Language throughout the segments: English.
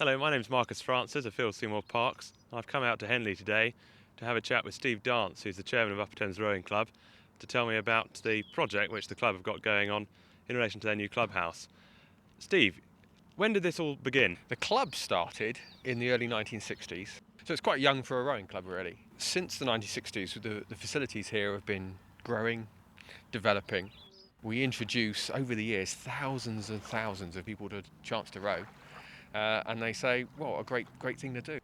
Hello, my name's Marcus Francis of Field Seymour Parkes. I've come out to Henley today to have a chat with Steve Dance, who's the chairman of Upper Thames Rowing Club, to tell me about the project which the club have got going on in relation to their new clubhouse. Steve, when did this all begin? The club started in the early 1960s, so it's quite young for a rowing club really. Since the 1960s, the facilities here have been growing, developing. We introduce, over the years, thousands and thousands of people to a chance to row, and they say, well, a great thing to do.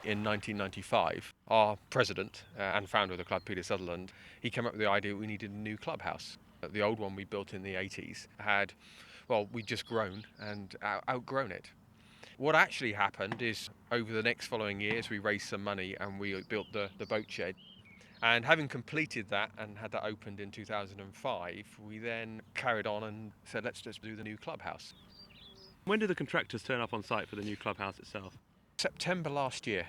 In 1995, our president and founder of the club, Peter Sutherland, he came up with the idea we needed a new clubhouse. The old one we built in the 80s had, well, we'd just grown and outgrown it. What actually happened is over the next following years we raised some money and we built the boat shed. And having completed that and had that opened in 2005, we then carried on and said, let's just do the new clubhouse. When did the contractors turn up on site for the new clubhouse itself? September last year,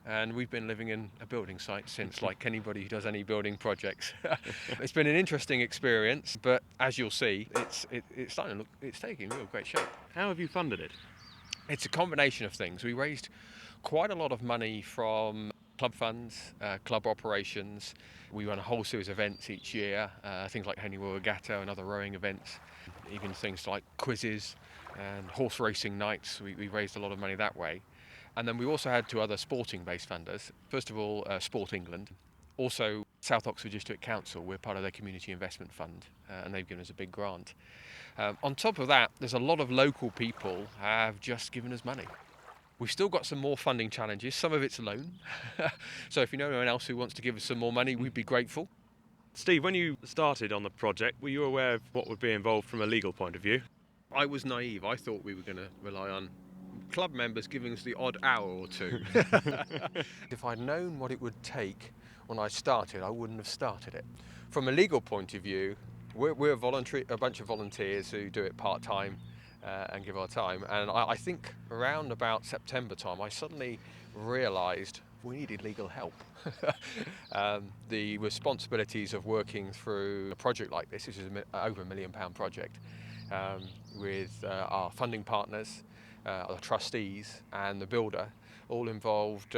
and we've been living in a building site since, like anybody who does any building projects. It's been an interesting experience, but as you'll see, it's starting to look, it's taking real great shape. How have you funded it? It's a combination of things. We raised quite a lot of money from club funds, club operations. We run a whole series of events each year, things like Henley Regatta and other rowing events, even things like quizzes and horse racing nights. We raised a lot of money that way. And then we also had two other sporting-based funders. First of all, Sport England. Also, South Oxford District Council. We're part of their community investment fund, and they've given us a big grant. On top of that, there's a lot of local people have just given us money. We've still got some more funding challenges. Some of it's loan. So if you know anyone else who wants to give us some more money, we'd be grateful. Steve, when you started on the project, were you aware of what would be involved from a legal point of view? I was naive. I thought we were going to rely on club members giving us the odd hour or two. If I'd known what it would take when I started, I wouldn't have started it. From a legal point of view, we're a bunch of volunteers who do it part-time and give our time. And I think around about September time, I suddenly realised we needed legal help. The responsibilities of working through a project like this, which is over £1 million project, with our funding partners, the trustees and the builder, all involved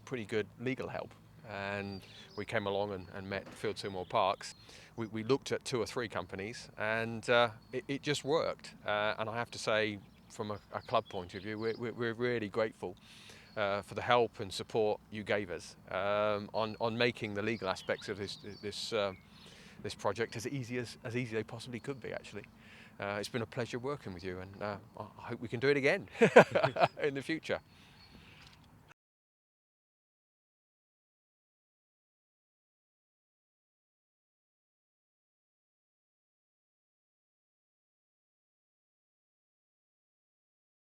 pretty good legal help. And we came along and met Field Seymour Parkes. We looked at 2 or 3 companies and it just worked. And I have to say, from a club point of view, we're really grateful for the help and support you gave us on making the legal aspects of this project as easy as they possibly could be, actually. It's been a pleasure working with you, and I hope we can do it again in the future.